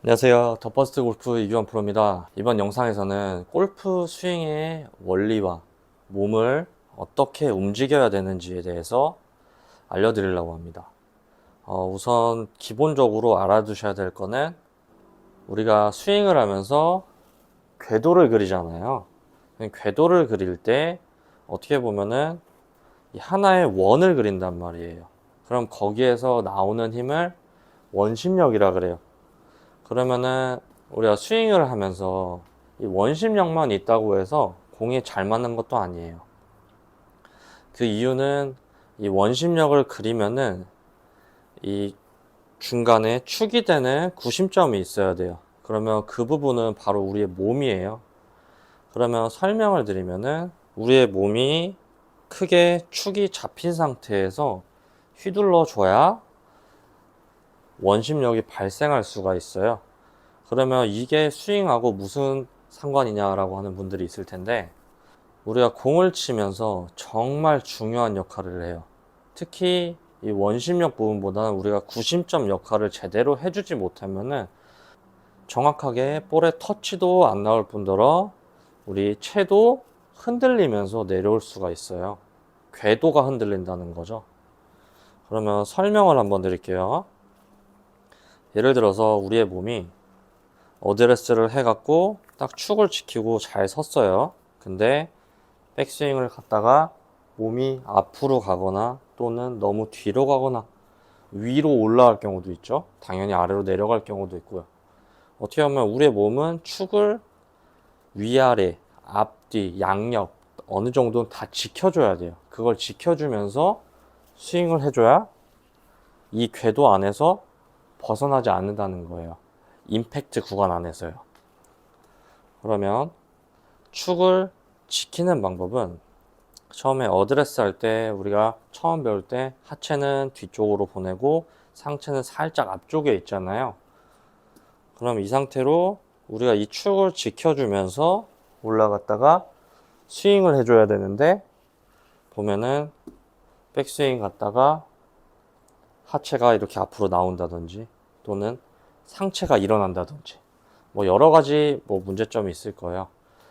안녕하세요. 더 퍼스트 골프 이규환 프로입니다. 이번 영상에서는 골프 스윙의 원리와 몸을 어떻게 움직여야 되는지에 대해서 알려드리려고 합니다. 우선 기본적으로 알아두셔야 될 거는 우리가 스윙을 하면서 궤도를 그리잖아요. 궤도를 그릴 때 어떻게 보면은 하나의 원을 그린단 말이에요. 그럼 거기에서 나오는 힘을 원심력이라 그래요. 그러면은 우리가 스윙을 하면서 이 원심력만 있다고 해서 공이 잘 맞는 것도 아니에요. 그 이유는 이 원심력을 그리면은 이 중간에 축이 되는 구심점이 있어야 돼요. 그러면 그 부분은 바로 우리의 몸이에요. 그러면 설명을 드리면은 우리의 몸이 크게 축이 잡힌 상태에서 휘둘러 줘야 원심력이 발생할 수가 있어요. 그러면 이게 스윙하고 무슨 상관이냐라고 하는 분들이 있을 텐데, 우리가 공을 치면서 정말 중요한 역할을 해요. 특히 이 원심력 부분보다는 우리가 구심점 역할을 제대로 해주지 못하면은 정확하게 볼의 터치도 안 나올 뿐더러 우리 채도 흔들리면서 내려올 수가 있어요. 궤도가 흔들린다는 거죠. 그러면 설명을 한번 드릴게요. 예를 들어서 우리의 몸이 어드레스를 해갖고 딱 축을 지키고 잘 섰어요. 근데 백스윙을 갔다가 몸이 앞으로 가거나 또는 너무 뒤로 가거나 위로 올라갈 경우도 있죠. 당연히 아래로 내려갈 경우도 있고요. 어떻게 보면 우리의 몸은 축을 위아래, 앞뒤, 양옆 어느 정도는 다 지켜줘야 돼요. 그걸 지켜주면서 스윙을 해줘야 이 궤도 안에서 벗어나지 않는다는 거예요. 임팩트 구간 안에서요. 그러면 축을 지키는 방법은 처음에 어드레스 할 때 우리가 처음 배울 때 하체는 뒤쪽으로 보내고 상체는 살짝 앞쪽에 있잖아요. 그럼 이 상태로 우리가 이 축을 지켜주면서 올라갔다가 스윙을 해줘야 되는데, 보면은 백스윙 갔다가 하체가 이렇게 앞으로 나온다든지 또는 상체가 일어난다든지 뭐 여러 가지 문제점이 있을 거예요.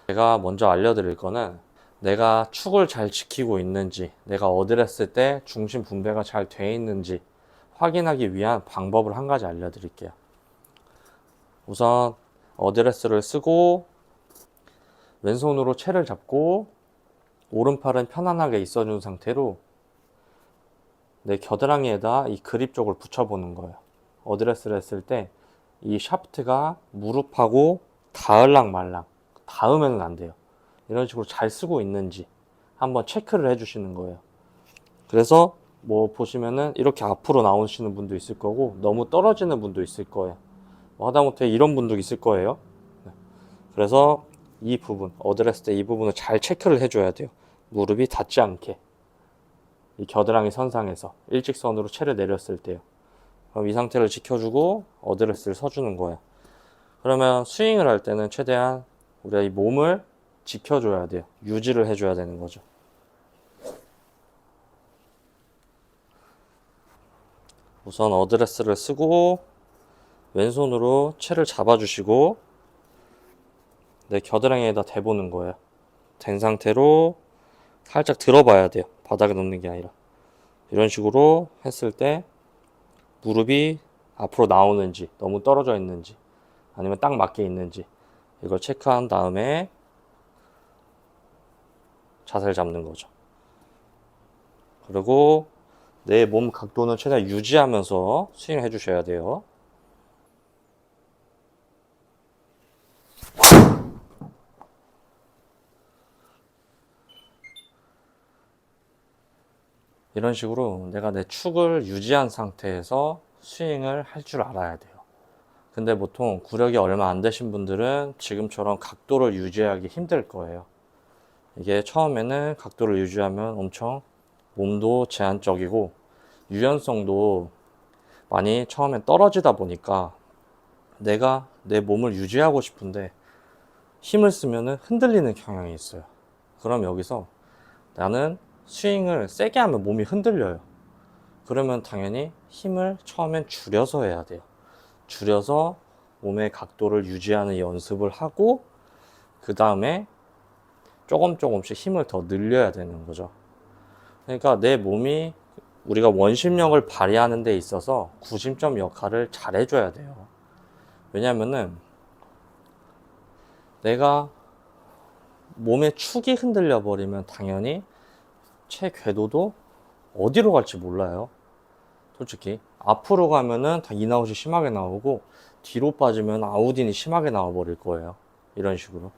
제가 먼저 알려드릴 거는 내가 축을 잘 지키고 있는지, 내가 어드레스 때 중심 분배가 잘 돼 있는지 확인하기 위한 방법을 한 가지 알려드릴게요. 우선 어드레스를 쓰고 왼손으로 채를 잡고 오른팔은 편안하게 있어준 상태로 내 겨드랑이에다 이 그립 쪽을 붙여보는 거예요. 어드레스를 했을 때 이 샤프트가 무릎하고 닿을랑 말랑, 닿으면 안 돼요. 이런 식으로 잘 쓰고 있는지 한번 체크를 해주시는 거예요. 그래서 보시면은 이렇게 앞으로 나오시는 분도 있을 거고 너무 떨어지는 분도 있을 거예요. 하다못해 이런 분도 있을 거예요. 그래서 이 부분, 어드레스 때 이 부분을 잘 체크를 해줘야 돼요. 무릎이 닿지 않게. 이 겨드랑이 선상에서 일직선으로 채를 내렸을 때요. 그럼 이 상태를 지켜주고 어드레스를 서주는 거예요. 그러면 스윙을 할 때는 최대한 우리가 이 몸을 지켜줘야 돼요. 유지를 해줘야 되는 거죠. 우선 어드레스를 쓰고 왼손으로 채를 잡아주시고 내 겨드랑이에다 대보는 거예요. 된 상태로 살짝 들어봐야 돼요. 바닥에 놓는 게 아니라. 이런 식으로 했을 때 무릎이 앞으로 나오는지, 너무 떨어져 있는지, 아니면 딱 맞게 있는지 이걸 체크한 다음에 자세를 잡는 거죠. 그리고 내 몸 각도는 최대한 유지하면서 스윙해 주셔야 돼요. 이런 식으로 내가 내 축을 유지한 상태에서 스윙을 할 줄 알아야 돼요. 근데 보통 구력이 얼마 안 되신 분들은 지금처럼 각도를 유지하기 힘들 거예요. 이게 처음에는 각도를 유지하면 엄청 몸도 제한적이고 유연성도 많이 처음엔 떨어지다 보니까 내가 내 몸을 유지하고 싶은데 힘을 쓰면 흔들리는 경향이 있어요. 그럼 여기서 나는 스윙을 세게 하면 몸이 흔들려요. 그러면 당연히 힘을 처음엔 줄여서 해야 돼요. 줄여서 몸의 각도를 유지하는 연습을 하고 그 다음에 조금씩 힘을 더 늘려야 되는 거죠. 그러니까 내 몸이 우리가 원심력을 발휘하는 데 있어서 구심점 역할을 잘 해줘야 돼요. 왜냐면은 내가 몸의 축이 흔들려 버리면 당연히 체궤도도 어디로 갈지 몰라요. 솔직히 앞으로 가면은 다 인아웃이 심하게 나오고 뒤로 빠지면 아웃인이 심하게 나와 버릴 거예요. 이런 식으로.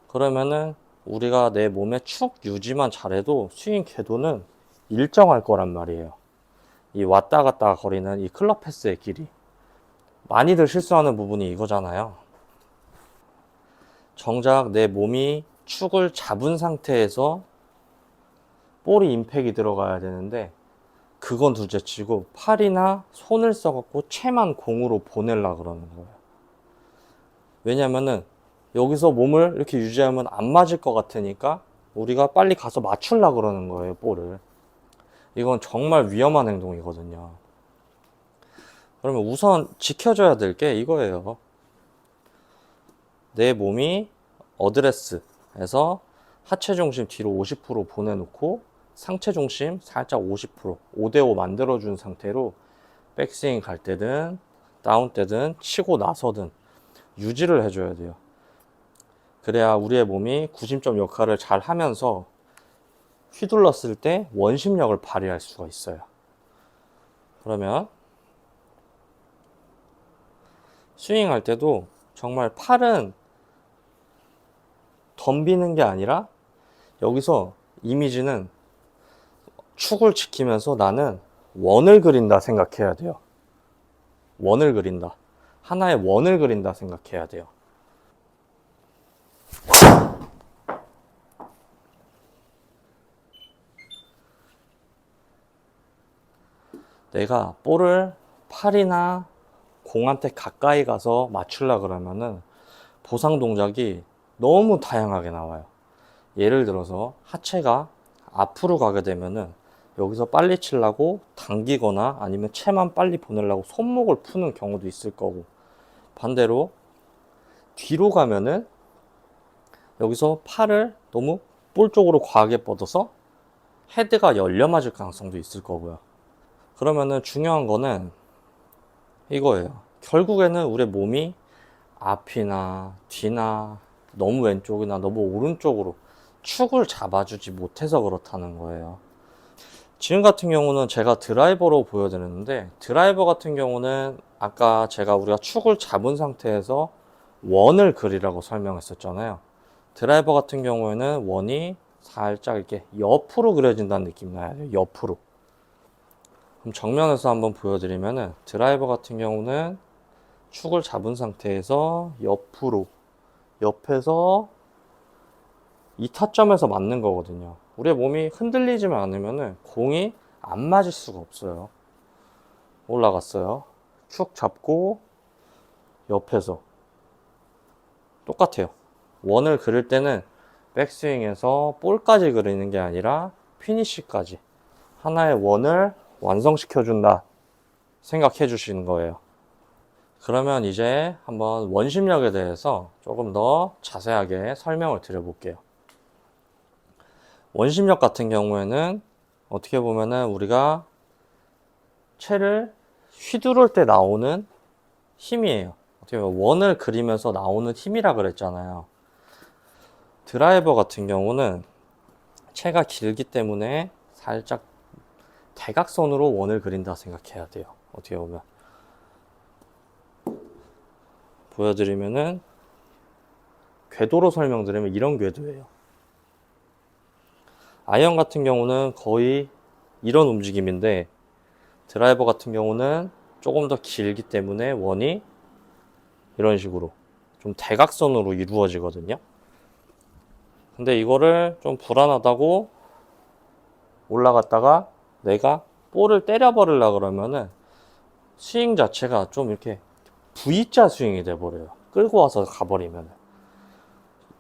그러면은 우리가 내 몸의 축 유지만 잘해도 스윙 궤도는 일정할 거란 말이에요. 이 왔다 갔다 거리는 이 클럽 패스의 길이. 많이들 실수하는 부분이 이거잖아요. 정작 내 몸이 축을 잡은 상태에서 볼이 임팩이 들어가야 되는데 그건 둘째치고 팔이나 손을 써갖고 채만 공으로 보내려고 그러는 거예요. 왜냐면은 여기서 몸을 이렇게 유지하면 안 맞을 것 같으니까 우리가 빨리 가서 맞추려고 그러는 거예요, 볼을. 이건 정말 위험한 행동이거든요. 그러면 우선 지켜줘야 될 게 이거예요. 내 몸이 어드레스에서 하체 중심 뒤로 50% 보내놓고 상체 중심 살짝 50% 5대5 만들어준 상태로 백스윙 갈 때든 다운 때든 치고 나서든 유지를 해줘야 돼요. 그래야 우리의 몸이 구심점 역할을 잘 하면서 휘둘렀을 때 원심력을 발휘할 수가 있어요. 그러면 스윙할 때도 정말 팔은 덤비는 게 아니라 여기서 이미지는 축을 지키면서 나는 원을 그린다 생각해야 돼요. 원을 그린다. 하나의 원을 그린다 생각해야 돼요. 내가 볼을 팔이나 공한테 가까이 가서 맞추려 그러면은 보상 동작이 너무 다양하게 나와요. 예를 들어서 하체가 앞으로 가게 되면은 여기서 빨리 치려고 당기거나 아니면 채만 빨리 보내려고 손목을 푸는 경우도 있을 거고, 반대로 뒤로 가면은 여기서 팔을 너무 볼 쪽으로 과하게 뻗어서 헤드가 열려 맞을 가능성도 있을 거고요. 그러면은 중요한 거는 이거예요. 결국에는 우리 몸이 앞이나 뒤나 너무 왼쪽이나 너무 오른쪽으로 축을 잡아주지 못해서 그렇다는 거예요. 지금 같은 경우는 제가 드라이버로 보여드렸는데, 드라이버 같은 경우는 아까 우리가 축을 잡은 상태에서 원을 그리라고 설명했었잖아요. 드라이버 같은 경우에는 원이 살짝 이렇게 옆으로 그려진다는 느낌 나야 돼요. 옆으로. 그럼 정면에서 한번 보여드리면은 드라이버 같은 경우는 축을 잡은 상태에서 옆으로, 옆에서 이 타점에서 맞는 거거든요. 우리의 몸이 흔들리지만 않으면은 공이 안 맞을 수가 없어요. 올라갔어요. 축 잡고 옆에서 똑같아요. 원을 그릴 때는 백스윙에서 볼까지 그리는 게 아니라 피니쉬까지 하나의 원을 완성시켜 준다 생각해 주시는 거예요. 그러면 이제 한번 원심력에 대해서 조금 더 자세하게 설명을 드려볼게요. 원심력 같은 경우에는 어떻게 보면은 우리가 채를 휘두를 때 나오는 힘이에요. 어떻게 보면 원을 그리면서 나오는 힘이라 그랬잖아요. 드라이버 같은 경우는 채가 길기 때문에 살짝 대각선으로 원을 그린다 생각해야 돼요. 어떻게 보면 보여드리면은 궤도로 설명드리면 이런 궤도예요. 아이언 같은 경우는 거의 이런 움직임인데 드라이버 같은 경우는 조금 더 길기 때문에 원이 이런 식으로 좀 대각선으로 이루어지거든요. 근데 이거를 좀 불안하다고 올라갔다가 내가 볼을 때려버리려고 그러면은 스윙 자체가 좀 이렇게 V자 스윙이 돼버려요. 끌고 와서 가버리면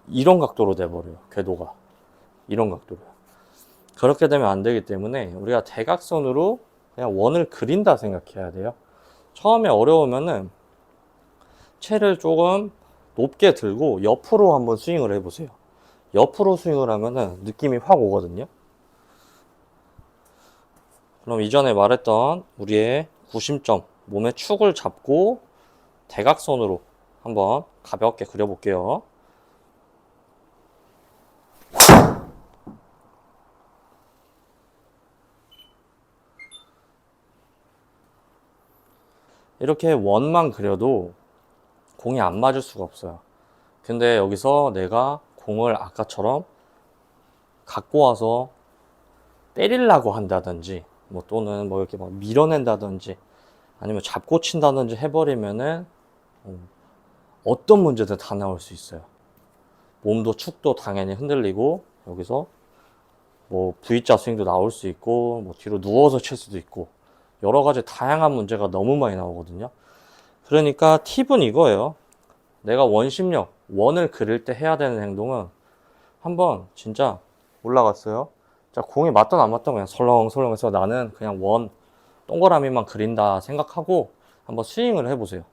이런 각도로 돼버려요. 궤도가 이런 각도로. 그렇게 되면 안 되기 때문에 우리가 대각선으로 그냥 원을 그린다 생각해야 돼요. 처음에 어려우면은 채를 조금 높게 들고 옆으로 한번 스윙을 해보세요. 옆으로 스윙을 하면은 느낌이 확 오거든요. 그럼 이전에 말했던 우리의 구심점, 몸의 축을 잡고 대각선으로 한번 가볍게 그려볼게요. 이렇게 원만 그려도 공이 안 맞을 수가 없어요. 근데 여기서 내가 공을 아까처럼 갖고 와서 때리려고 한다든지 뭐 또는 뭐 이렇게 막 밀어낸다든지 아니면 잡고 친다든지 해버리면은 어떤 문제든 다 나올 수 있어요. 몸도 축도 당연히 흔들리고 여기서 뭐 V자 스윙도 나올 수 있고 뭐 뒤로 누워서 칠 수도 있고 여러 가지 다양한 문제가 너무 많이 나오거든요. 그러니까 팁은 이거예요. 내가 원심력, 원을 그릴 때 해야 되는 행동은 한번 진짜 올라갔어요. 자, 공이 맞든 안 맞든 그냥 설렁설렁해서 나는 그냥 원 동그라미만 그린다 생각하고 한번 스윙을 해보세요.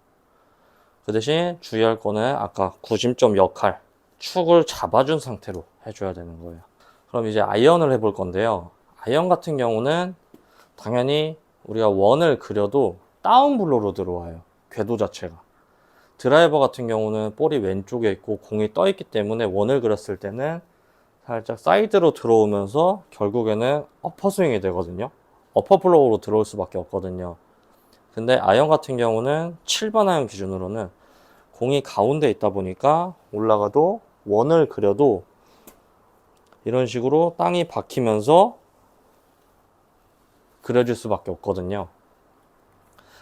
그 대신 주의할 거는 아까 구심점 역할, 축을 잡아준 상태로 해줘야 되는 거예요. 그럼 이제 아이언을 해볼 건데요. 아이언 같은 경우는 당연히 우리가 원을 그려도 다운블로로 들어와요. 궤도 자체가. 드라이버 같은 경우는 볼이 왼쪽에 있고 공이 떠 있기 때문에 원을 그렸을 때는 살짝 사이드로 들어오면서 결국에는 어퍼 스윙이 되거든요. 어퍼 블로우로 들어올 수밖에 없거든요. 근데 아이언 같은 경우는 7번 아이언 기준으로는 공이 가운데 있다 보니까 올라가도 원을 그려도 이런 식으로 땅이 박히면서 그려질 수밖에 없거든요.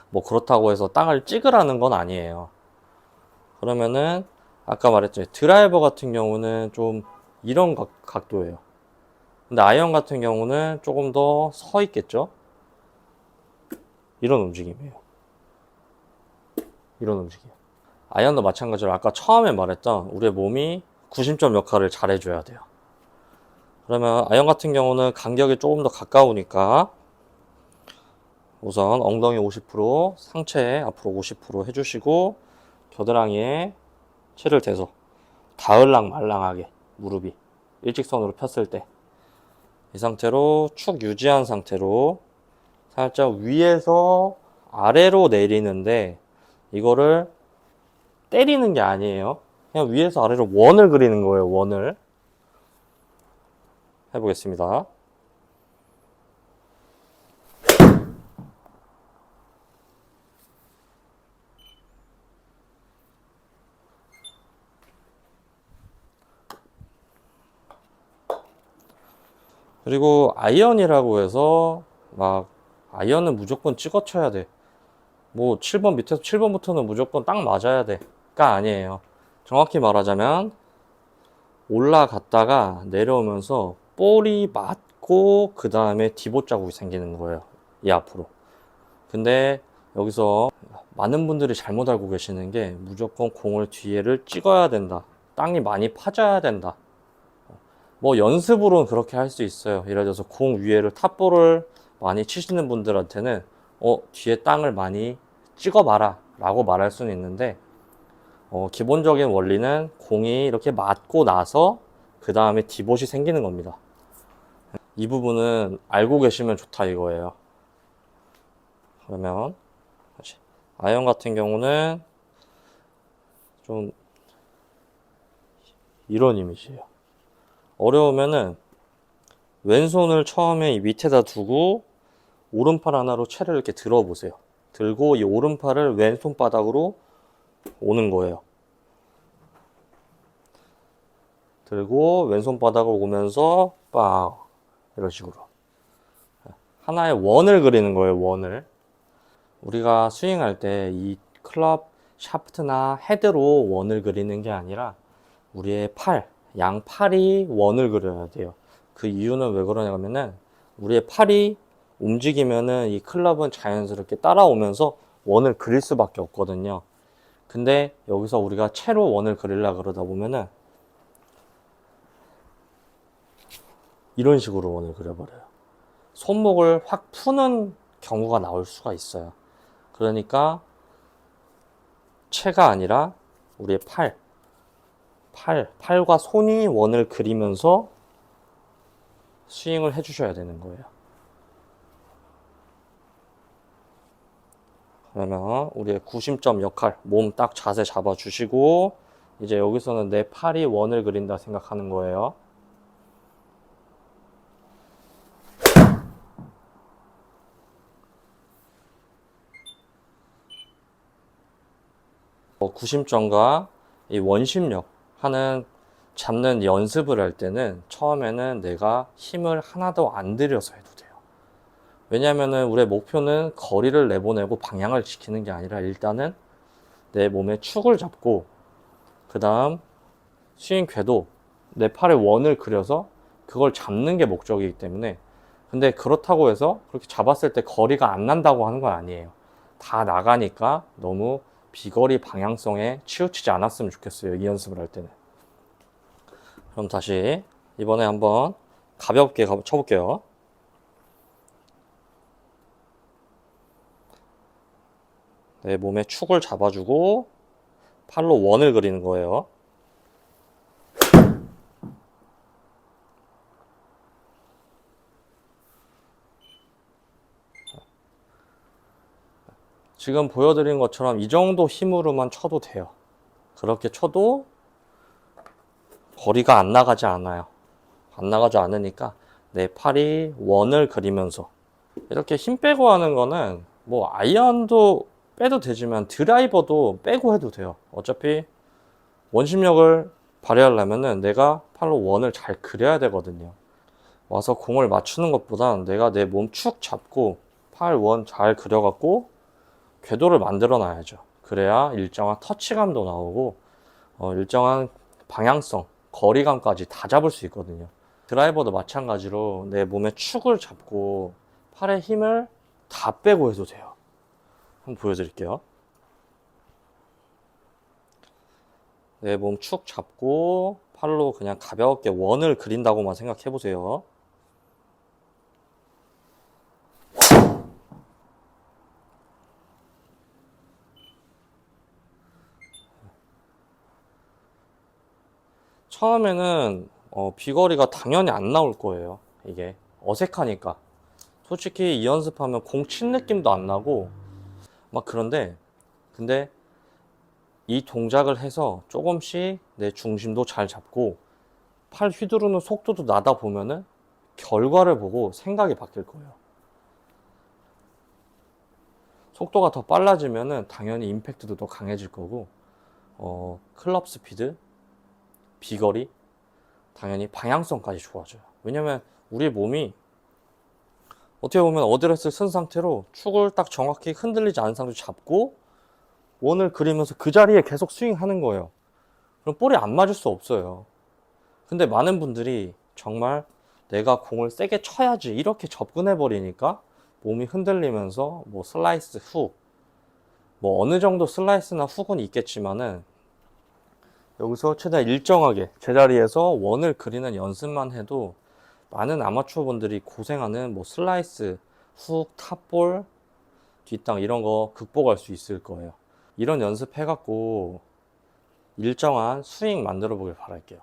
뭐 그렇다고 해서 땅을 찍으라는 건 아니에요. 그러면은 아까 말했죠. 드라이버 같은 경우는 좀 이런 각도예요. 근데 아이언 같은 경우는 조금 더 서 있겠죠. 이런 움직임이에요. 이런 움직임. 아이언도 마찬가지로 아까 처음에 말했던 우리의 몸이 구심점 역할을 잘 해줘야 돼요. 그러면 아이언 같은 경우는 간격이 조금 더 가까우니까 우선 엉덩이 50%, 상체 앞으로 50% 해주시고 겨드랑이에 채를 대서 닿을랑 말랑하게 무릎이 일직선으로 폈을 때 이 상태로 축 유지한 상태로 살짝 위에서 아래로 내리는데 이거를 때리는 게 아니에요. 그냥 위에서 아래로 원을 그리는 거예요. 원을 해보겠습니다. 그리고 아이언이라고 해서 막 아이언은 무조건 찍어 쳐야 돼. 뭐 7번 밑에서 7번부터는 무조건 딱 맞아야 돼가 아니에요. 정확히 말하자면 올라갔다가 내려오면서 볼이 맞고 그 다음에 디봇 자국이 생기는 거예요. 이 앞으로. 근데 여기서 많은 분들이 잘못 알고 계시는 게 무조건 공을 뒤에를 찍어야 된다. 땅이 많이 파져야 된다. 뭐 연습으로는 그렇게 할 수 있어요. 예를 들어서 공 위에를 탑볼을 많이 치시는 분들한테는 뒤에 땅을 많이 찍어봐라 라고 말할 수는 있는데 기본적인 원리는 공이 이렇게 맞고 나서 그 다음에 디봇이 생기는 겁니다. 이 부분은 알고 계시면 좋다 이거예요. 그러면 다시 아이언 같은 경우는 좀 이런 이미지예요. 어려우면은 왼손을 처음에 이 밑에다 두고 오른팔 하나로 채를 이렇게 들어보세요. 들고 이 오른팔을 왼손 바닥으로 오는 거예요. 들고 왼손 바닥으로 오면서 빵 이런 식으로 하나의 원을 그리는 거예요. 원을. 우리가 스윙할 때 이 클럽 샤프트나 헤드로 원을 그리는 게 아니라 우리의 팔, 양팔이 원을 그려야 돼요. 그 이유는 왜 그러냐면은 우리의 팔이 움직이면은 이 클럽은 자연스럽게 따라오면서 원을 그릴 수밖에 없거든요. 근데 여기서 우리가 채로 원을 그리려 그러다 보면은 이런 식으로 원을 그려버려요. 손목을 확 푸는 경우가 나올 수가 있어요. 그러니까 채가 아니라 우리의 팔과 손이 원을 그리면서 스윙을 해주셔야 되는 거예요. 그러면 우리의 구심점 역할, 몸 딱 자세 잡아주시고, 이제 여기서는 내 팔이 원을 그린다 생각하는 거예요. 구심점과 이 원심력 하는 잡는 연습을 할 때는 처음에는 내가 힘을 하나도 안 들여서 해도 돼요. 왜냐하면 우리의 목표는 거리를 내보내고 방향을 지키는 게 아니라 일단은 내 몸의 축을 잡고 그 다음 스윙 궤도 내 팔에 원을 그려서 그걸 잡는 게 목적이기 때문에, 근데 그렇다고 해서 그렇게 잡았을 때 거리가 안 난다고 하는 건 아니에요. 다 나가니까 너무 비거리 방향성에 치우치지 않았으면 좋겠어요, 이 연습을 할 때는. 그럼 다시 이번에 한번 가볍게 쳐볼게요. 내 몸의 축을 잡아주고 팔로 원을 그리는 거예요. 지금 보여드린 것처럼 이 정도 힘으로만 쳐도 돼요. 그렇게 쳐도 거리가 안 나가지 않아요. 안 나가지 않으니까 내 팔이 원을 그리면서, 이렇게 힘 빼고 하는 거는 뭐 아이언도 빼도 되지만 드라이버도 빼고 해도 돼요. 어차피 원심력을 발휘하려면은 내가 팔로 원을 잘 그려야 되거든요. 와서 공을 맞추는 것보단 내가 내 몸 축 잡고 팔 원 잘 그려갖고 궤도를 만들어 놔야죠. 그래야 일정한 터치감도 나오고 일정한 방향성, 거리감까지 다 잡을 수 있거든요. 드라이버도 마찬가지로 내 몸의 축을 잡고 팔의 힘을 다 빼고 해도 돼요. 한번 보여드릴게요. 내 몸 축 잡고 팔로 그냥 가볍게 원을 그린다고만 생각해 보세요. 처음에는 비거리가 당연히 안 나올 거예요. 이게 어색하니까. 솔직히 이 연습하면 공 친 느낌도 안 나고 막 그런데, 근데 이 동작을 해서 조금씩 내 중심도 잘 잡고 팔 휘두르는 속도도 나다 보면은 결과를 보고 생각이 바뀔 거예요. 속도가 더 빨라지면은 당연히 임팩트도 더 강해질 거고, 클럽 스피드, 비거리, 당연히 방향성까지 좋아져요. 왜냐면 우리 몸이 어떻게 보면 어드레스를 쓴 상태로 축을 딱 정확히 흔들리지 않은 상태로 잡고 원을 그리면서 그 자리에 계속 스윙하는 거예요. 그럼 볼이 안 맞을 수 없어요. 근데 많은 분들이 정말 내가 공을 세게 쳐야지 이렇게 접근해 버리니까 몸이 흔들리면서 뭐 슬라이스 훅, 뭐 어느 정도 슬라이스나 훅은 있겠지만은 여기서 최대한 일정하게 제자리에서 원을 그리는 연습만 해도 많은 아마추어 분들이 고생하는 뭐 슬라이스, 훅, 탑볼, 뒷땅 이런 거 극복할 수 있을 거예요. 이런 연습 해갖고 일정한 스윙 만들어 보길 바랄게요.